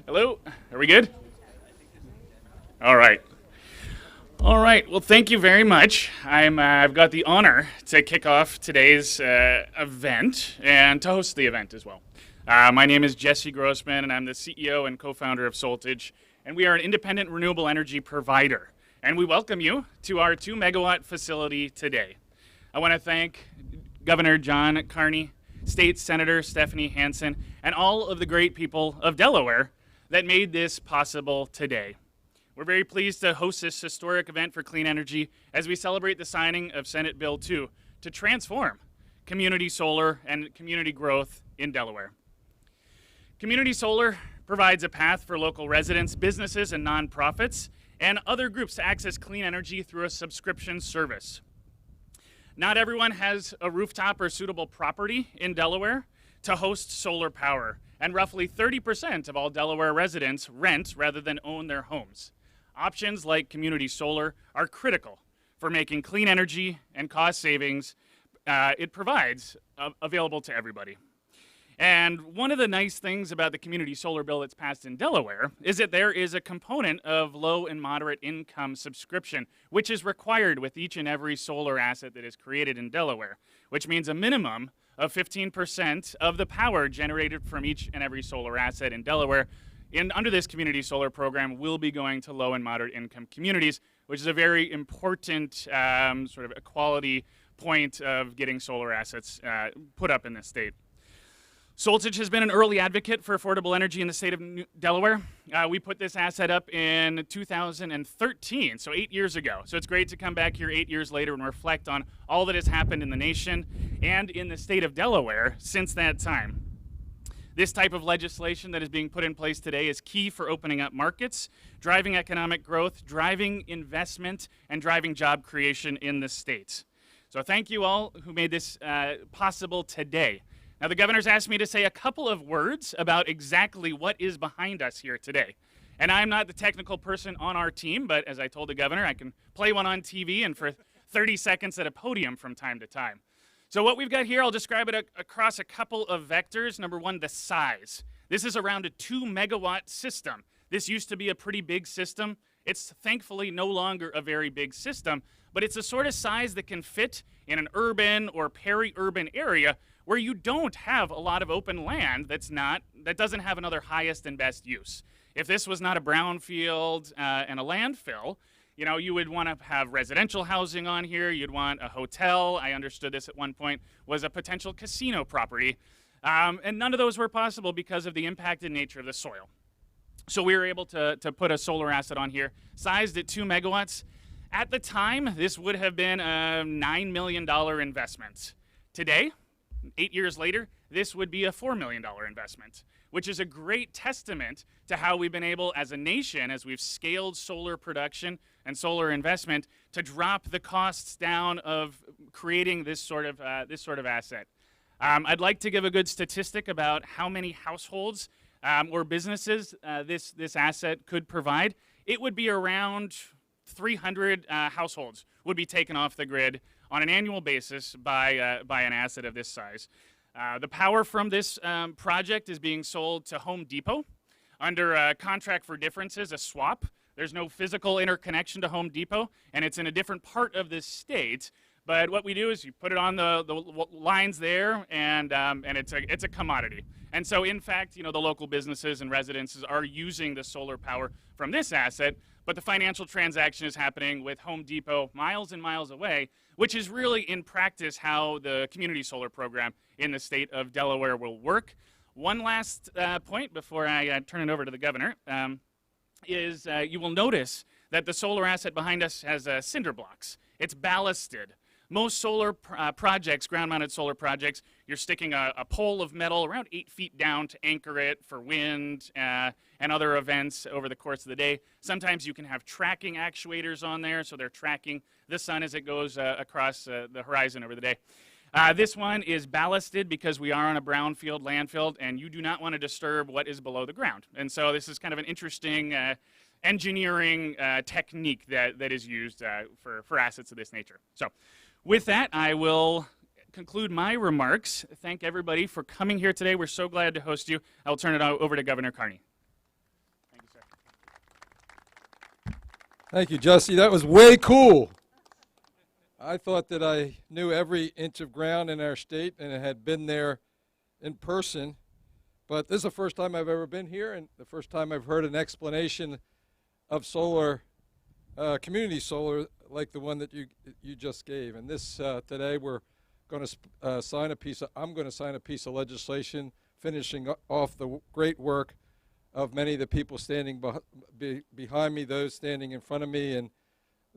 Hello, are we good? All right. All right, well, thank you very much. I've got the honor to kick off today's event and to host the event as well. My name is Jesse Grossman, and I'm the CEO and co-founder of Soltage, and we are an independent renewable energy provider. And we welcome you to our 2-megawatt facility today. I want to thank Governor John Carney, State Senator Stephanie Hansen, and all of the great people of Delaware that made this possible today. We're very pleased to host this historic event for clean energy as we celebrate the signing of Senate Bill 2 to transform community solar and community growth in Delaware. Community solar provides a path for local residents, businesses, and nonprofits, and other groups to access clean energy through a subscription service. Not everyone has a rooftop or suitable property in Delaware to host solar power, and roughly 30% of all Delaware residents rent rather than own their homes. Options like community solar are critical for making clean energy and cost savings it provides available to everybody. And one of the nice things about the community solar bill that's passed in Delaware is that there is a component of low and moderate income subscription, which is required with each and every solar asset that is created in Delaware, which means a minimum of 15% of the power generated from each and every solar asset in Delaware under this community solar program will be going to low and moderate income communities, which is a very important sort of equality point of getting solar assets put up in this state. Soltage has been an early advocate for affordable energy in the state of Delaware. We put this asset up in 2013, so 8 years ago. So it's great to come back here 8 years later and reflect on all that has happened in the nation and in the state of Delaware since that time. This type of legislation that is being put in place today is key for opening up markets, driving economic growth, driving investment, and driving job creation in the state. So thank you all who made this possible today. Now, the governor's asked me to say a couple of words about exactly what is behind us here today. And I'm not the technical person on our team, but as I told the governor, I can play one on TV and for 30 seconds at a podium from time to time. So what we've got here, I'll describe it across a couple of vectors. Number one, the size. This is around a 2-megawatt system. This used to be a pretty big system. It's thankfully no longer a very big system, but it's a sort of size that can fit in an urban or peri-urban area where you don't have a lot of open land that doesn't have another highest and best use. If this was not a brownfield and a landfill, you would want to have residential housing on here. You'd want a hotel. I understood this at one point was a potential casino property. And none of those were possible because of the impacted nature of the soil. So we were able to put a solar asset on here, sized at 2 megawatts. At the time, this would have been a $9 million investment. Today, 8 years later, this would be a $4 million investment, which is a great testament to how we've been able as a nation, as we've scaled solar production and solar investment, to drop the costs down of creating this sort of asset. I'd like to give a good statistic about how many households or businesses this asset could provide. It would be around 300 households would be taken off the grid on an annual basis by an asset of this size. The power from this project is being sold to Home Depot under a contract for differences, a swap. There's no physical interconnection to Home Depot, and it's in a different part of this state. But what we do is you put it on the lines there, and it's a commodity. And so, in fact, the local businesses and residences are using the solar power from this asset, but the financial transaction is happening with Home Depot miles and miles away, which is really, in practice, how the community solar program in the state of Delaware will work. One last point before I turn it over to the governor is you will notice that the solar asset behind us has cinder blocks. It's ballasted. Most solar projects, ground-mounted solar projects, you're sticking a pole of metal around 8 feet down to anchor it for wind and other events over the course of the day. Sometimes you can have tracking actuators on there, so they're tracking the sun as it goes across the horizon over the day. This one is ballasted because we are on a brownfield, landfill, and you do not want to disturb what is below the ground. And so this is kind of an interesting engineering technique that is used for assets of this nature. So with that, I will conclude my remarks. Thank everybody for coming here today. We're so glad to host you. I'll turn it over to Governor Carney. Thank you, sir. Thank you, Jesse. That was way cool. I thought that I knew every inch of ground in our state and had been there in person, but this is the first time I've ever been here and the first time I've heard an explanation of solar, community solar, like the one that you just gave. And this today we're going to sign a piece. I'm going to sign a piece of legislation, finishing off the great work of many of the people standing behind me, those standing in front of me, and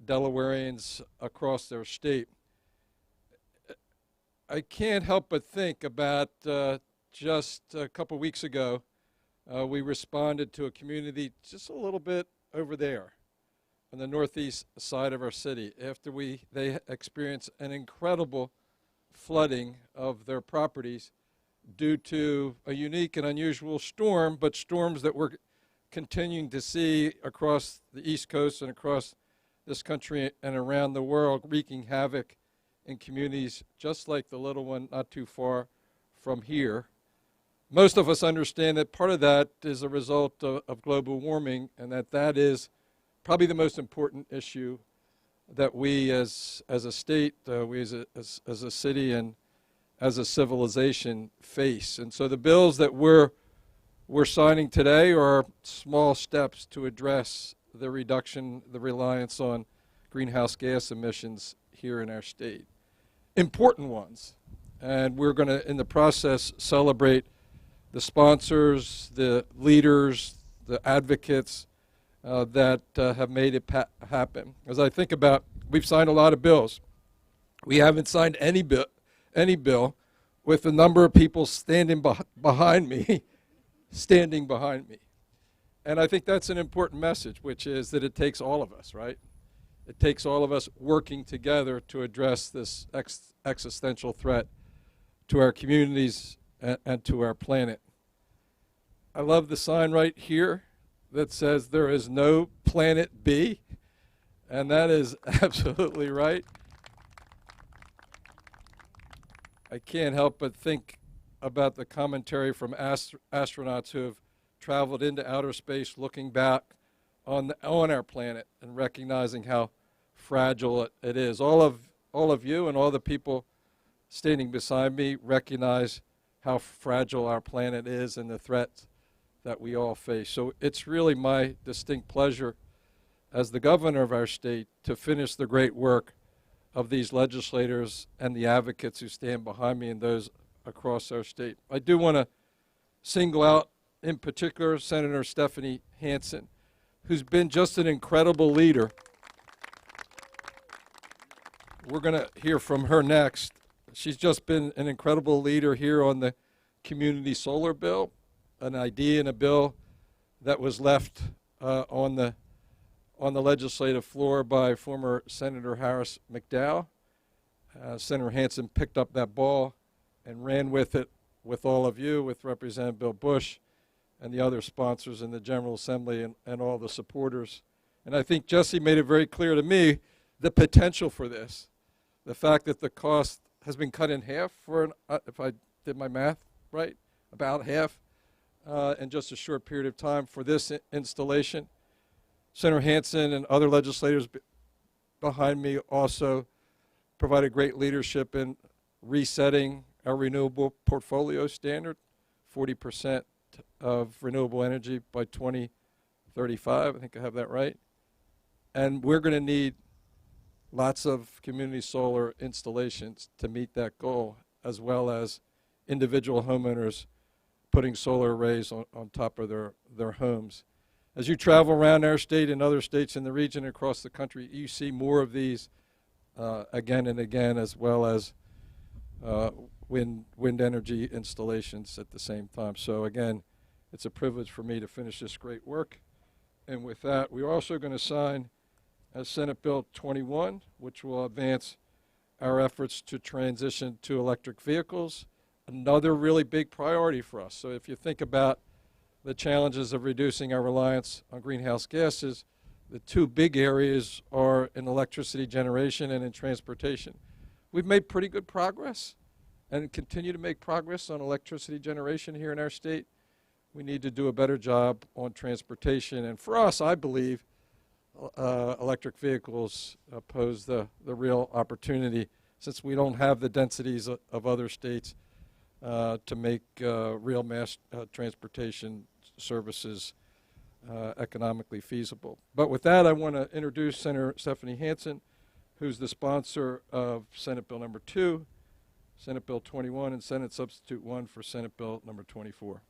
Delawareans across their state. I can't help but think about just a couple weeks ago, we responded to a community just a little bit over there on the northeast side of our city after they experienced an incredible flooding of their properties due to a unique and unusual storm, but storms that we're continuing to see across the East Coast and across this country and around the world, wreaking havoc in communities just like the little one not too far from here. Most of us understand that part of that is a result of global warming, and that is probably the most important issue that we as a state, we as a city and as a civilization face. And so the bills that we're signing today are small steps to address the reduction, the reliance on greenhouse gas emissions here in our state. Important ones. And we're going to, in the process, celebrate the sponsors, the leaders, the advocates that have made it happen. As I think about, we've signed a lot of bills. We haven't signed any bill with the number of people standing behind me, standing behind me. And I think that's an important message, which is that it takes all of us, right? It takes all of us working together to address this existential threat to our communities and to our planet. I love the sign right here that says there is no planet B, and that is absolutely right. I can't help but think about the commentary from astronauts who have traveled into outer space, looking back on our planet and recognizing how fragile it is. All of you and all the people standing beside me recognize how fragile our planet is and the threats that we all face. So it's really my distinct pleasure as the governor of our state to finish the great work of these legislators and the advocates who stand behind me and those across our state. I do want to single out in particular Senator Stephanie Hansen, who's been just an incredible leader. We're going to hear from her next. She's just been an incredible leader here on the community solar bill, an idea and a bill that was left on the legislative floor by former Senator Harris McDowell. Senator Hansen picked up that ball and ran with it with all of you, with Representative Bill Bush and the other sponsors in the General Assembly and all the supporters. And I think Jesse made it very clear to me the potential for this, the fact that the cost has been cut in half for, if I did my math right, about half in just a short period of time for this installation. Senator Hansen and other legislators behind me also provided great leadership in resetting our renewable portfolio standard, 40% of renewable energy by 2035. I think I have that right. And we're going to need lots of community solar installations to meet that goal, as well as individual homeowners putting solar arrays on top of their homes. As you travel around our state and other states in the region and across the country, you see more of these again and again, as well as wind energy installations at the same time. So again, it's a privilege for me to finish this great work. And with that, we're also going to sign Senate Bill 21, which will advance our efforts to transition to electric vehicles, another really big priority for us. So if you think about the challenges of reducing our reliance on greenhouse gases, the two big areas are in electricity generation and in transportation. We've made pretty good progress, and continue to make progress on electricity generation here in our state, we need to do a better job on transportation. And for us, I believe electric vehicles pose the real opportunity, since we don't have the densities of other states to make real mass transportation services economically feasible. But with that, I want to introduce Senator Stephanie Hansen, who's the sponsor of Senate Bill number 2, Senate Bill 21, and Senate Substitute 1 for Senate Bill number 24.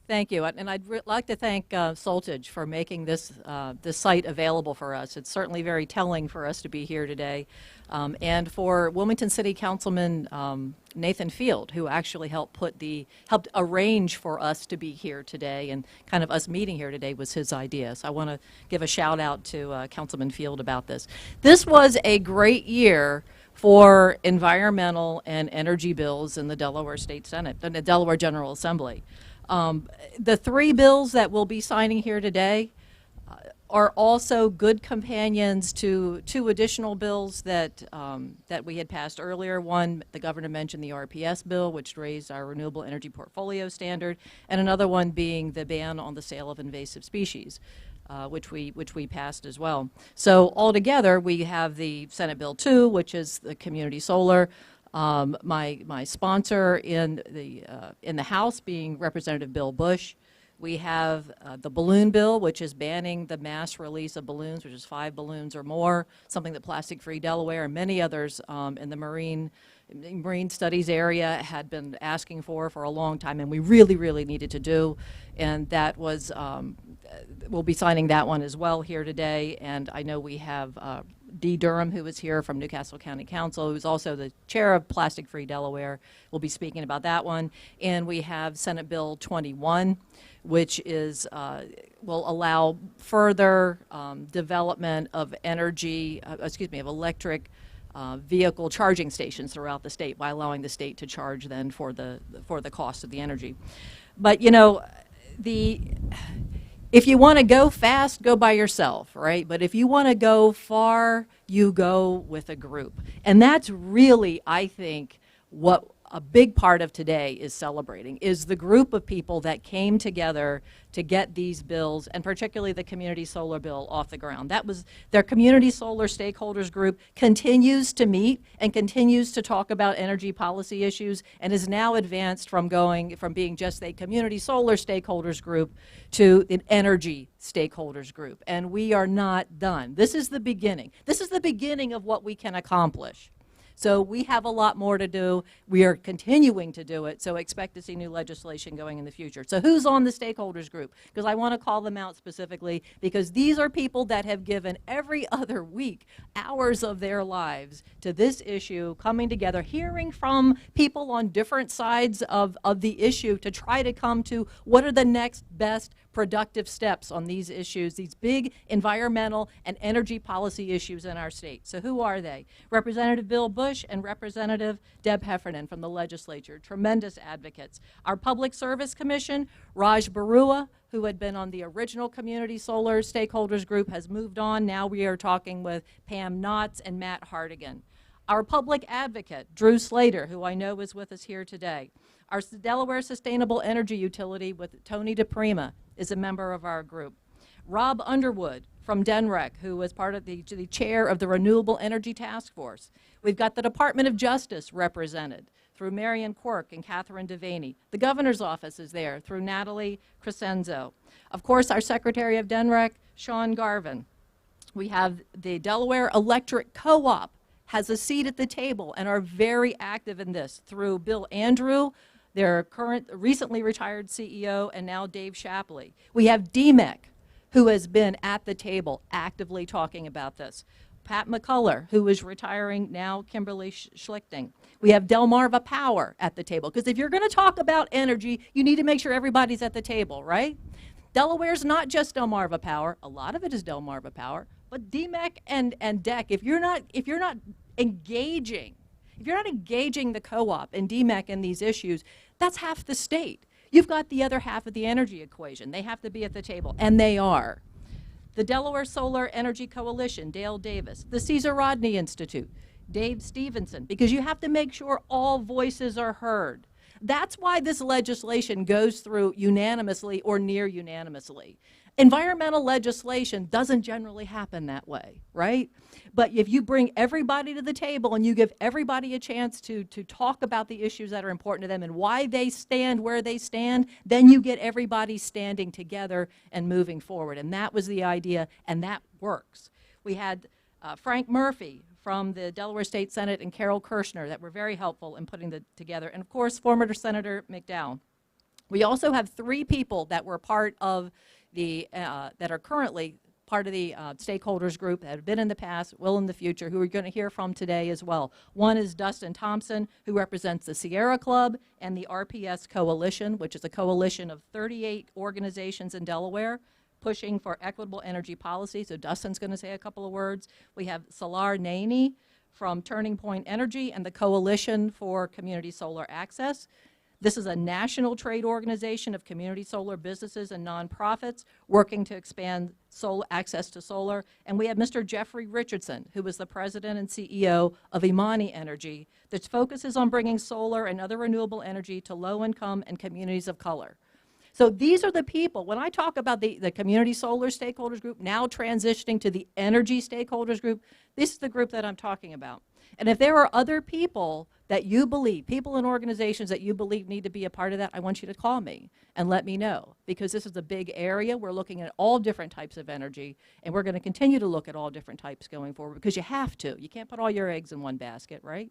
Thank you, and I'd like to thank Soltage for making this site available for us. It's certainly very telling for us to be here today, and for Wilmington City Councilman Nathan Field, who actually helped arrange for us to be here today, and kind of us meeting here today was his idea. So I want to give a shout out to Councilman Field about this. This was a great year for environmental and energy bills in the Delaware State Senate, and the Delaware General Assembly. The 3 bills that we'll be signing here today are also good companions to 2 additional bills that we had passed earlier. One, the governor mentioned the RPS bill, which raised our renewable energy portfolio standard, and another one being the ban on the sale of invasive species, which we passed as well. So altogether, we have the Senate Bill 2, which is the community solar. My sponsor in the House being Representative Bill Bush. We have the balloon bill, which is banning the mass release of balloons, which is 5 balloons or more, something that Plastic Free Delaware and many others in the marine studies area had been asking for a long time, and we really needed to do. And that was, we'll be signing that one as well here today. And I know we have Dee Durham, who is here from Newcastle County Council, who's also the chair of Plastic Free Delaware, will be speaking about that one. And we have Senate Bill 21, which is will allow further development of of electric vehicle charging stations throughout the state by allowing the state to charge then for the cost of the energy. But you know, if you want to go fast, go by yourself, right? But if you want to go far, you go with a group. And that's really, I think, what a big part of today is celebrating, is the group of people that came together to get these bills, and particularly the community solar bill, off the ground. That was their community solar stakeholders group, continues to meet and continues to talk about energy policy issues, and is now advanced from being just a community solar stakeholders group to an energy stakeholders group. And we are not done. This is the beginning. This is the beginning of what we can accomplish. So we have a lot more to do. We are continuing to do it, so expect to see new legislation going in the future. So who's on the stakeholders group? Because I want to call them out specifically, because these are people that have given every other week hours of their lives to this issue, coming together, hearing from people on different sides of the issue to try to come to what are the next best productive steps on these issues, these big environmental and energy policy issues in our state. So who are they? Representative Bill Bush and Representative Deb Heffernan from the legislature, tremendous advocates. Our Public Service Commission, Raj Barua, who had been on the original Community Solar Stakeholders Group, has moved on. Now we are talking with Pam Knotts and Matt Hardigan. Our public advocate, Drew Slater, who I know is with us here today. Our Delaware Sustainable Energy Utility with Tony DePrima is a member of our group. Rob Underwood from DENREC, who was part of the chair of the Renewable Energy Task Force. We've got the Department of Justice represented through Marion Quirk and Catherine Devaney. The governor's office is there through Natalie Crescenzo. Of course, our Secretary of DENREC, Sean Garvin. We have the Delaware Electric Co-op has a seat at the table and are very active in this through Bill Andrew, their recently retired CEO, and now Dave Shapley. We have DMEC, who has been at the table actively talking about this. Pat McCullough, who is retiring now, Kimberly Schlichting. We have Delmarva Power at the table, because if you're going to talk about energy, you need to make sure everybody's at the table, right? Delaware's not just Delmarva Power. A lot of it is Delmarva Power, but DMEC and DEC, if you're not engaging the co-op and DMEC in these issues, that's half the state. You've got the other half of the energy equation. They have to be at the table, and they are. The Delaware Solar Energy Coalition, Dale Davis, the Cesar Rodney Institute, Dave Stevenson, because you have to make sure all voices are heard. That's why this legislation goes through unanimously or near unanimously. Environmental legislation doesn't generally happen that way, right? But if you bring everybody to the table and you give everybody a chance to talk about the issues that are important to them and why they stand where they stand, then you get everybody standing together and moving forward. And that was the idea, and that works. We had Frank Murphy from the Delaware State Senate and Carol Kirshner that were very helpful in putting it together. And of course, former Senator McDowell. We also have 3 people that were part of the, that are currently part of the stakeholders group that have been in the past, will in the future, who we're going to hear from today as well. One is Dustin Thompson, who represents the Sierra Club and the RPS Coalition, which is a coalition of 38 organizations in Delaware pushing for equitable energy policy. So Dustin's going to say a couple of words. We have Salar Naini from Turning Point Energy and the Coalition for Community Solar Access. This is a national trade organization of community solar businesses and nonprofits working to expand access to solar. And we have Mr. Jeffrey Richardson, who is the president and CEO of Imani Energy, that focuses on bringing solar and other renewable energy to low-income and communities of color. So these are the people. When I talk about the community solar stakeholders group now transitioning to the energy stakeholders group, this is the group that I'm talking about. And if there are other people that you believe, people and organizations that you believe need to be a part of that, I want you to call me and let me know, because this is a big area. We're looking at all different types of energy, and we're going to continue to look at all different types going forward, because you have to. You can't put all your eggs in one basket, right?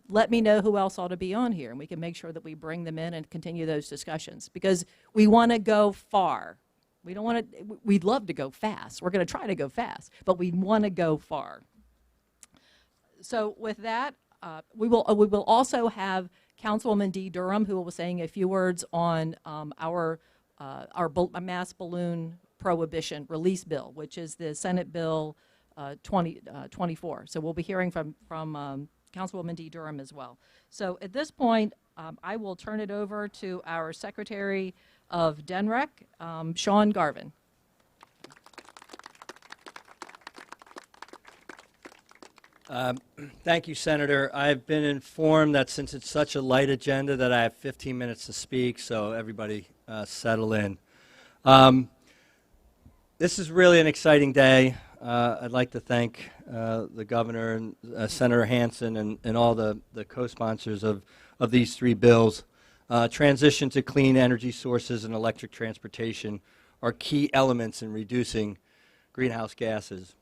Let me know who else ought to be on here, and we can make sure that we bring them in and continue those discussions, because we want to go far. We don't want to, we'd love to go fast. We're going to try to go fast, but we want to go far. So with that, we will also have Councilwoman Dee Durham, who will be saying a few words on our mass balloon prohibition release bill, which is the Senate Bill 2024. So we'll be hearing from Councilwoman Dee Durham as well. So at this point, I will turn it over to our Secretary of DENREC, Sean Garvin. Thank you, Senator. I've been informed that since it's such a light agenda that I have 15 minutes to speak, so everybody settle in. This is really an exciting day. I'd like to thank the governor and Senator Hansen and all the co-sponsors of these 3 bills. Transition to clean energy sources and electric transportation are key elements in reducing greenhouse gases.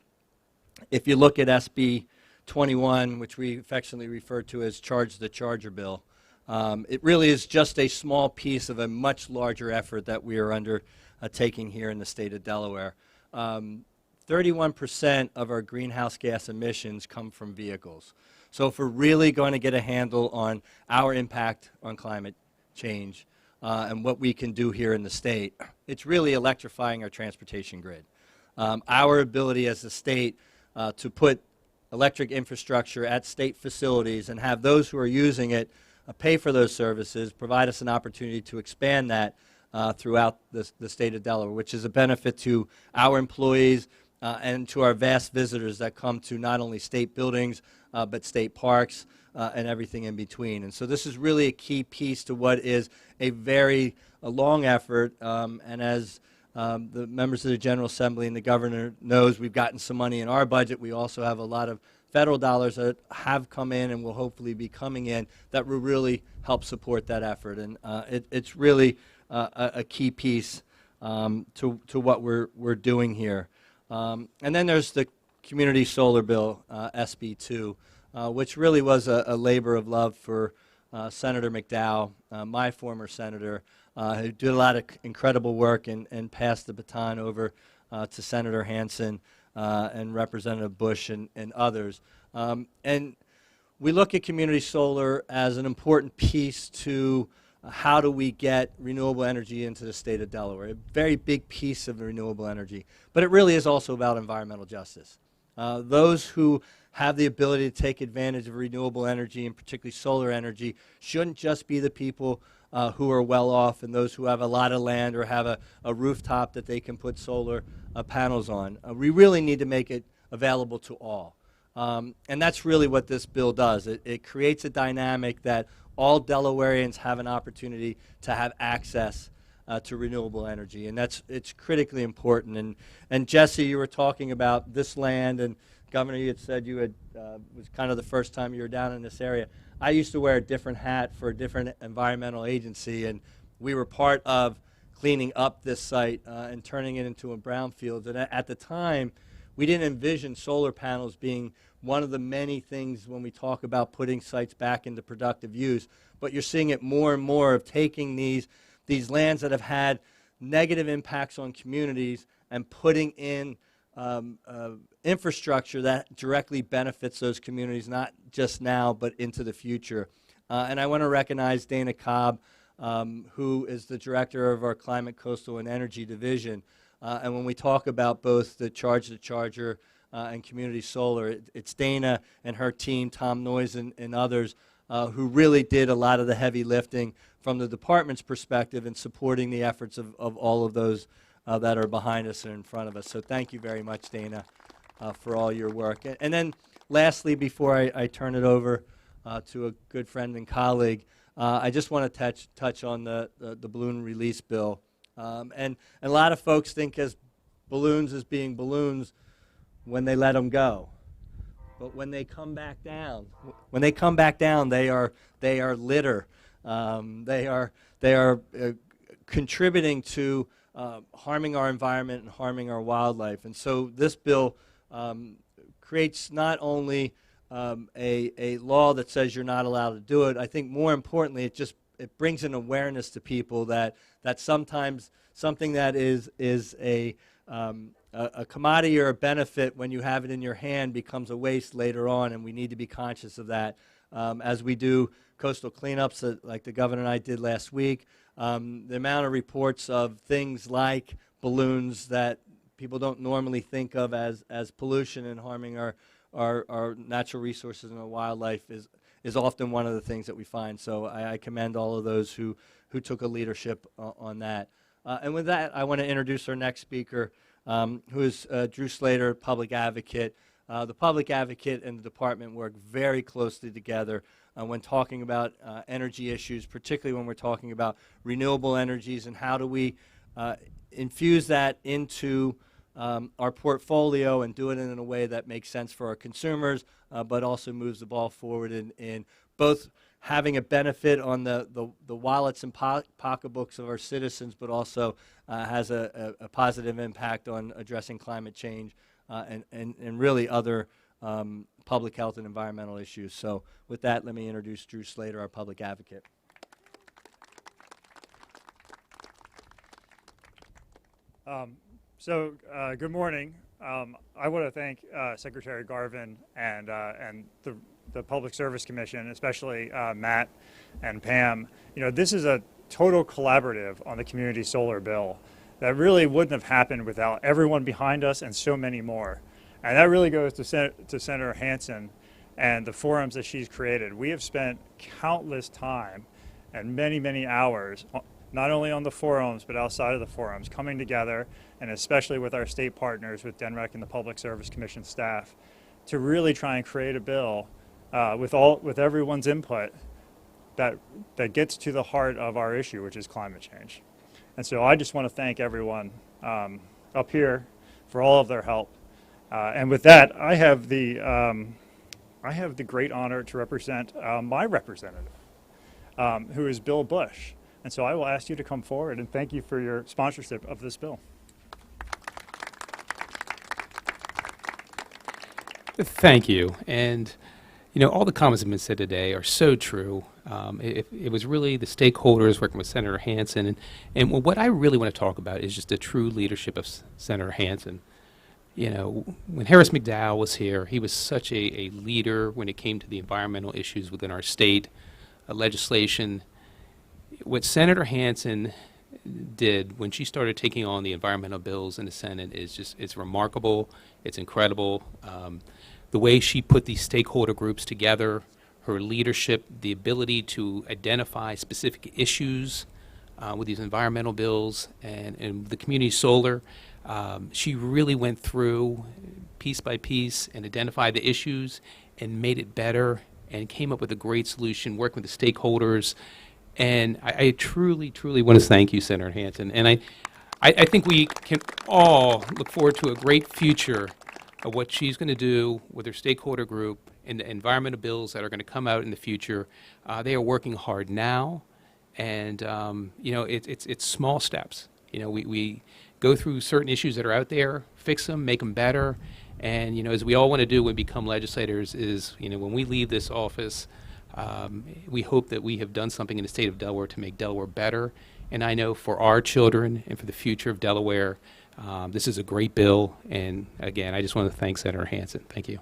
If you look at SB 21, which we affectionately refer to as Charge the Charger bill, it really is just a small piece of a much larger effort that we are undertaking here in the state of Delaware. 31% of our greenhouse gas emissions come from vehicles. So if we're really going to get a handle on our impact on climate change and what we can do here in the state, it's really electrifying our transportation grid. Our ability as a state to put electric infrastructure at state facilities and have those who are using it pay for those services, provide us an opportunity to expand that throughout the state of Delaware, which is a benefit to our employees and to our vast visitors that come to not only state buildings but state parks and everything in between. And so this is really a key piece to what is a very long effort, and as the members of the General Assembly and the governor knows, we've gotten some money in our budget. We also have a lot of federal dollars that have come in and will hopefully be coming in that will really help support that effort. And it's really a key piece to what we're doing here. And then there's the Community Solar Bill, SB 2, which really was a labor of love for Senator McDowell, my former senator, who did a lot of incredible work and passed the baton over to Senator Hansen and Representative Bush and others. And we look at community solar as an important piece to how do we get renewable energy into the state of Delaware, a very big piece of renewable energy. But it really is also about environmental justice. Those who have the ability to take advantage of renewable energy, and particularly solar energy, shouldn't just be the people who are well off and those who have a lot of land or have a rooftop that they can put solar panels on. We really need to make it available to all. And that's really what this bill does. It creates a dynamic that all Delawareans have an opportunity to have access to renewable energy, and it's critically important. And Jesse, you were talking about this land, and Governor, you had said you had was kind of the first time you were down in this area. I used to wear a different hat for a different environmental agency, and we were part of cleaning up this site and turning it into a brownfield. And at the time, we didn't envision solar panels being one of the many things when we talk about putting sites back into productive use. But you're seeing it more and more of taking these lands that have had negative impacts on communities and putting in infrastructure that directly benefits those communities, not just now, but into the future. And I want to recognize Dana Cobb, who is the director of our Climate, Coastal, and Energy Division. And when we talk about both the Charge the Charger and community solar, it's Dana and her team, Tom Noyes and others, who really did a lot of the heavy lifting from the department's perspective in supporting the efforts of all of those that are behind us and in front of us. So thank you very much, Dana, for all your work. And then lastly, before I turn it over to a good friend and colleague, I just want to touch on the balloon release bill. And a lot of folks think as balloons as being balloons when they let them go. But when they come back down, they are litter. They are contributing to harming our environment and harming our wildlife. And so this bill creates not only a law that says you're not allowed to do it. I think more importantly, it brings an awareness to people that sometimes something that is a commodity or a benefit when you have it in your hand becomes a waste later on, and we need to be conscious of that as we do coastal cleanups like the governor and I did last week. The amount of reports of things like balloons that people don't normally think of as pollution and harming our natural resources and our wildlife is often one of the things that we find. So I commend all of those who took a leadership on that. And with that, I want to introduce our next speaker, who is Drew Slater, public advocate. The public advocate and the department work very closely together when talking about energy issues, particularly when we're talking about renewable energies and how do we infuse that into our portfolio and do it in a way that makes sense for our consumers, but also moves the ball forward in both having a benefit on the wallets and pocketbooks of our citizens, but also has a positive impact on addressing climate change and really other public health and environmental issues. So with that, let me introduce Drew Slater, our public advocate. Good morning. I want to thank Secretary Garvin and the Public Service Commission, especially Matt and Pam. You know, this is a total collaborative on the community solar bill that really wouldn't have happened without everyone behind us and so many more. And that really goes to Senator Hansen and the forums that she's created. We have spent countless time and many, many hours, not only on the forums, but outside of the forums, coming together, and especially with our state partners, with DENREC and the Public Service Commission staff, to really try and create a bill with everyone's input that gets to the heart of our issue, which is climate change. And so I just want to thank everyone up here for all of their help. And with that, I have the great honor to represent my representative, who is Bill Bush. And so I will ask you to come forward and thank you for your sponsorship of this bill. Thank you. And, you know, all the comments that have been said today are so true. It was really the stakeholders working with Senator Hansen. And what I really want to talk about is just the true leadership of Senator Hansen. You know, when Harris McDowell was here, he was such a leader when it came to the environmental issues within our state, legislation. What Senator Hansen did when she started taking on the environmental bills in the Senate it's remarkable. It's incredible. The way she put these stakeholder groups together, her leadership, the ability to identify specific issues with these environmental bills and the community solar. She really went through piece by piece and identified the issues and made it better and came up with a great solution, working with the stakeholders. And I truly, truly want to thank you, Senator Hansen. And I think we can all look forward to a great future of what she's going to do with her stakeholder group and the environmental bills that are going to come out in the future. They are working hard now, and it's small steps. We go through certain issues that are out there, fix them, make them better, and as we all want to do when we become legislators is, when we leave this office, we hope that we have done something in the state of Delaware to make Delaware better. And I know for our children and for the future of Delaware, this is a great bill. And again, I just want to thank Senator Hansen. Thank you.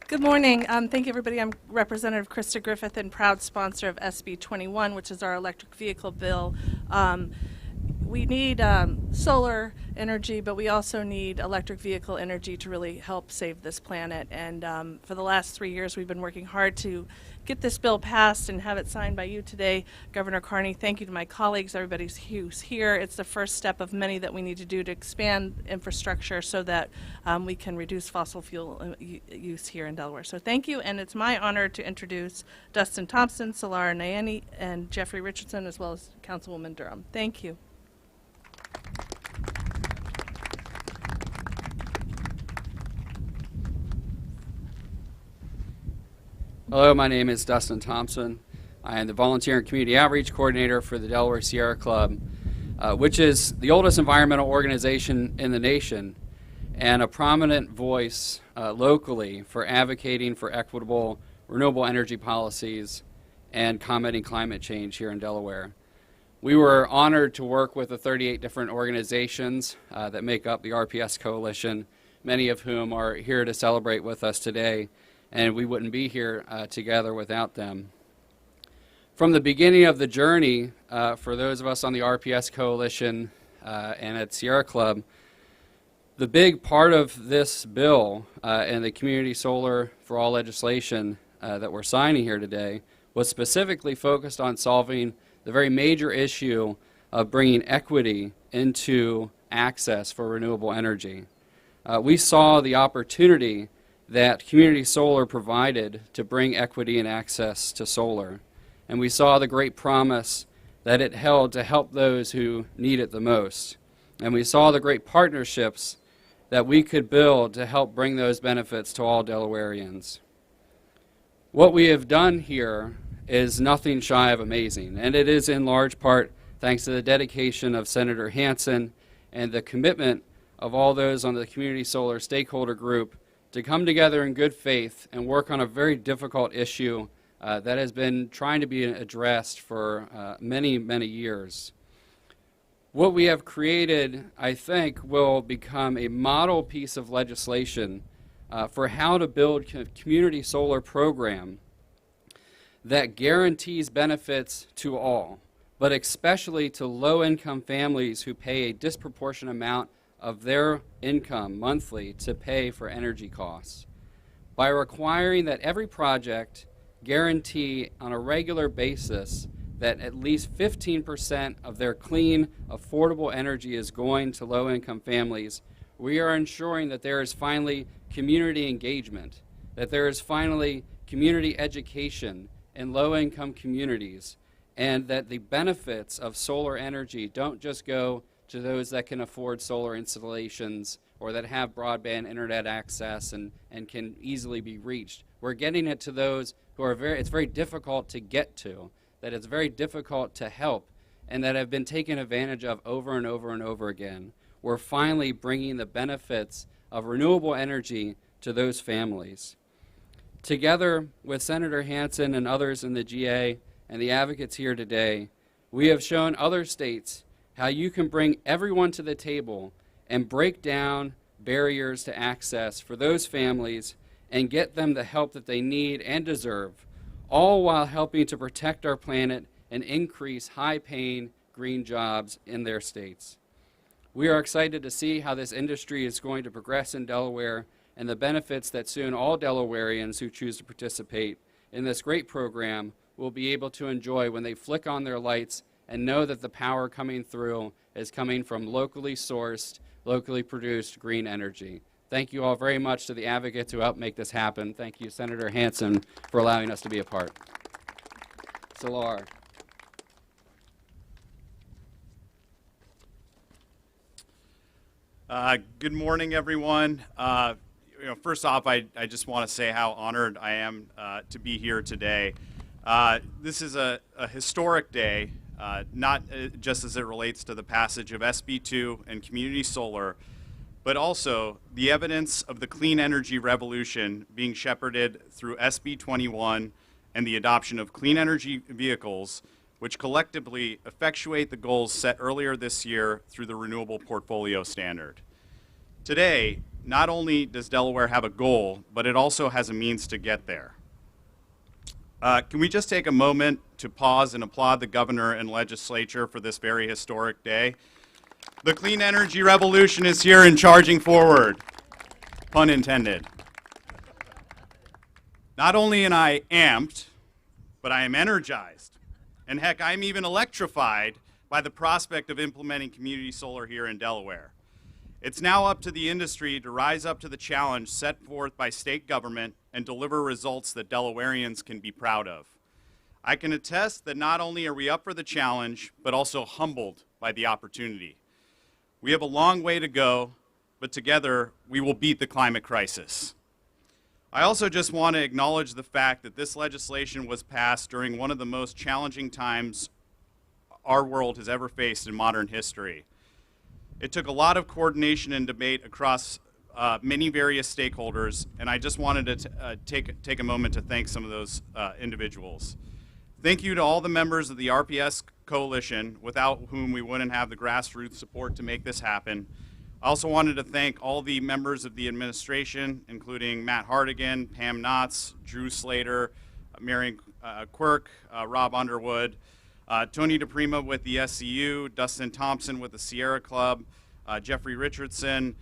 Good morning. Thank you, everybody. I'm Representative Krista Griffith and proud sponsor of SB 21, which is our electric vehicle bill. We need solar energy, but we also need electric vehicle energy to really help save this planet. And for the last 3 years, we've been working hard to get this bill passed and have it signed by you today, Governor Carney. Thank you to my colleagues, everybody who's here. It's the first step of many that we need to do to expand infrastructure so that we can reduce fossil fuel use here in Delaware. So thank you, and it's my honor to introduce Dustin Thompson, Salara Nayani, and Jeffrey Richardson, as well as Councilwoman Durham. Thank you. Hello, my name is Dustin Thompson. I am the Volunteer and Community Outreach Coordinator for the Delaware Sierra Club, which is the oldest environmental organization in the nation and a prominent voice locally for advocating for equitable renewable energy policies and combating climate change here in Delaware. We were honored to work with the 38 different organizations that make up the RPS Coalition, many of whom are here to celebrate with us today, and we wouldn't be here together without them. From the beginning of the journey, for those of us on the RPS Coalition and at Sierra Club, the big part of this bill and the Community Solar for All legislation that we're signing here today was specifically focused on solving the very major issue of bringing equity into access for renewable energy. We saw the opportunity that community solar provided to bring equity and access to solar. And we saw the great promise that it held to help those who need it the most. And we saw the great partnerships that we could build to help bring those benefits to all Delawareans. What we have done here is nothing shy of amazing, and it is in large part thanks to the dedication of Senator Hansen and the commitment of all those on the Community Solar Stakeholder Group to come together in good faith and work on a very difficult issue that has been trying to be addressed for many, many years. What we have created, I think, will become a model piece of legislation for how to build a community solar program that guarantees benefits to all, but especially to low-income families who pay a disproportionate amount of their income monthly to pay for energy costs. By requiring that every project guarantee on a regular basis that at least 15% of their clean, affordable energy is going to low-income families, we are ensuring that there is finally community engagement, that there is finally community education in low-income communities, and that the benefits of solar energy don't just go to those that can afford solar installations or that have broadband internet access and can easily be reached. We're getting it to those who are it's very difficult to get to, that it's very difficult to help, and that have been taken advantage of over and over and over again. We're finally bringing the benefits of renewable energy to those families. Together with Senator Hansen and others in the GA and the advocates here today, we have shown other states how you can bring everyone to the table and break down barriers to access for those families and get them the help that they need and deserve, all while helping to protect our planet and increase high-paying green jobs in their states. We are excited to see how this industry is going to progress in Delaware and the benefits that soon all Delawareans who choose to participate in this great program will be able to enjoy when they flick on their lights and know that the power coming through is coming from locally sourced, locally produced green energy. Thank you all very much to the advocates who helped make this happen. Thank you, Senator Hansen, for allowing us to be a part. Salar. Good morning, everyone. First off, I just want to say how honored I am to be here today. This is a historic day, not just as it relates to the passage of SB 2 and community solar, but also the evidence of the clean energy revolution being shepherded through SB 21 and the adoption of clean energy vehicles, which collectively effectuate the goals set earlier this year through the Renewable Portfolio Standard. Today, not only does Delaware have a goal, but it also has a means to get there. Can we just take a moment to pause and applaud the governor and legislature for this very historic day? The clean energy revolution is here and charging forward, pun intended. Not only am I amped, but I am energized. And heck, I'm even electrified by the prospect of implementing community solar here in Delaware. It's now up to the industry to rise up to the challenge set forth by state government and deliver results that Delawareans can be proud of. I can attest that not only are we up for the challenge, but also humbled by the opportunity. We have a long way to go, but together we will beat the climate crisis. I also just want to acknowledge the fact that this legislation was passed during one of the most challenging times our world has ever faced in modern history. It took a lot of coordination and debate across many various stakeholders, and I just wanted to take a moment to thank some of those individuals. Thank you to all the members of the RPS Coalition, without whom we wouldn't have the grassroots support to make this happen. I also wanted to thank all the members of the administration, including Matt Hardigan, Pam Knotts, Drew Slater, Marion Quirk, Rob Underwood, Tony DePrima with the SCU, Dustin Thompson with the Sierra Club, Jeffrey Richardson,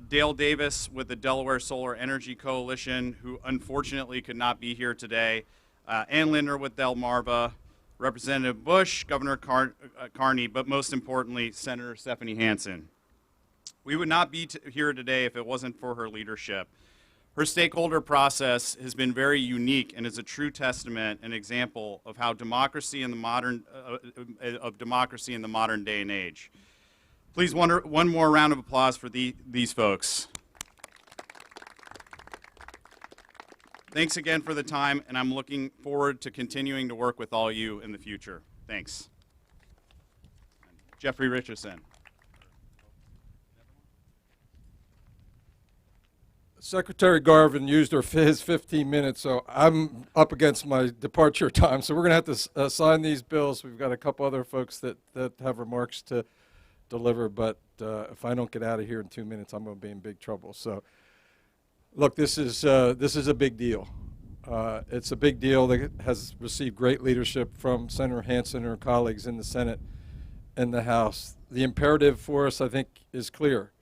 Dale Davis with the Delaware Solar Energy Coalition, who unfortunately could not be here today, Ann Linder with Delmarva, Representative Bush, Governor Carney, but most importantly, Senator Stephanie Hansen. We would not be here today if it wasn't for her leadership. Her stakeholder process has been very unique and is a true testament and example of how democracy in the modern day and age. Please, one more round of applause for these folks. Thanks again for the time, and I'm looking forward to continuing to work with all you in the future. Thanks. Jeffrey Richardson. Secretary Garvin used his 15 minutes, so I'm up against my departure time. So we're going to have to sign these bills. We've got a couple other folks that have remarks to deliver, but if I don't get out of here in 2 minutes, I'm going to be in big trouble. So, look, this is a big deal. It's a big deal that has received great leadership from Senator Hansen and her colleagues in the Senate and the House. The imperative for us, I think, is clear.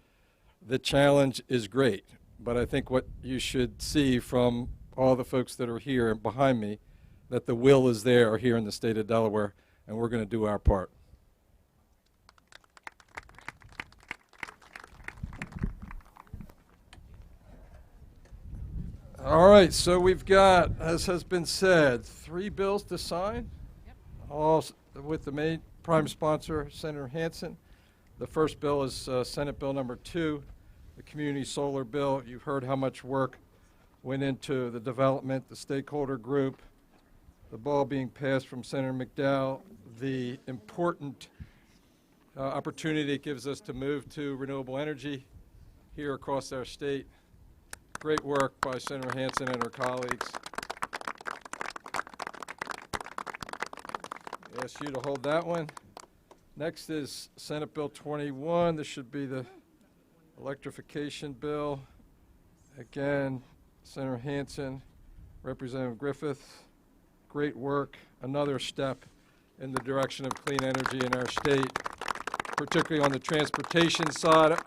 The challenge is great. But I think what you should see from all the folks that are here and behind me, that the will is there here in the state of Delaware, and we're going to do our part. All right, so we've got, as has been said, 3 bills to sign, all with the main prime sponsor, Senator Hansen. The first bill is Senate Bill number 2. The community solar bill. You've heard how much work went into the development, the stakeholder group, the ball being passed from Senator McDowell, the important opportunity it gives us to move to renewable energy here across our state. Great work by Senator Hansen and her colleagues. I ask you to hold that one. Next is Senate Bill 21. This should be the electrification bill. Again, Senator Hansen, Representative Griffith, great work. Another step in the direction of clean energy in our state, particularly on the transportation side.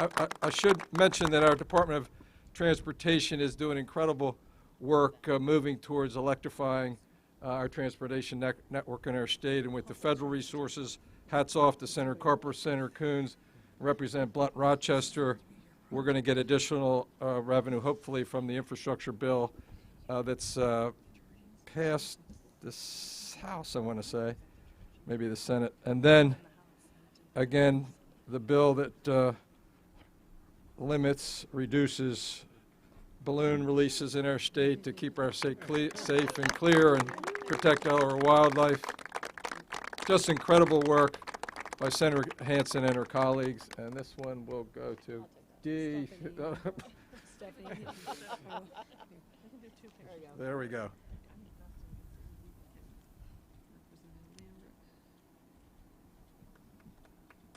I should mention that our Department of Transportation is doing incredible work moving towards electrifying our transportation network in our state. And with the federal resources, hats off to Senator Carper, Senator Coons, Representative Blunt Rochester. We're going to get additional revenue, hopefully, from the infrastructure bill that's passed this House, I want to say, maybe the Senate. And then, again, the bill that reduces balloon releases in our state to keep our state safe and clear and protect Delaware wildlife. Just incredible work by Senator Hansen and her colleagues. And this one will go to D. There we go.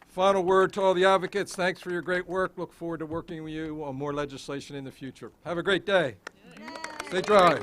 Final word to all the advocates. Thanks for your great work. Look forward to working with you on more legislation in the future. Have a great day. Stay dry.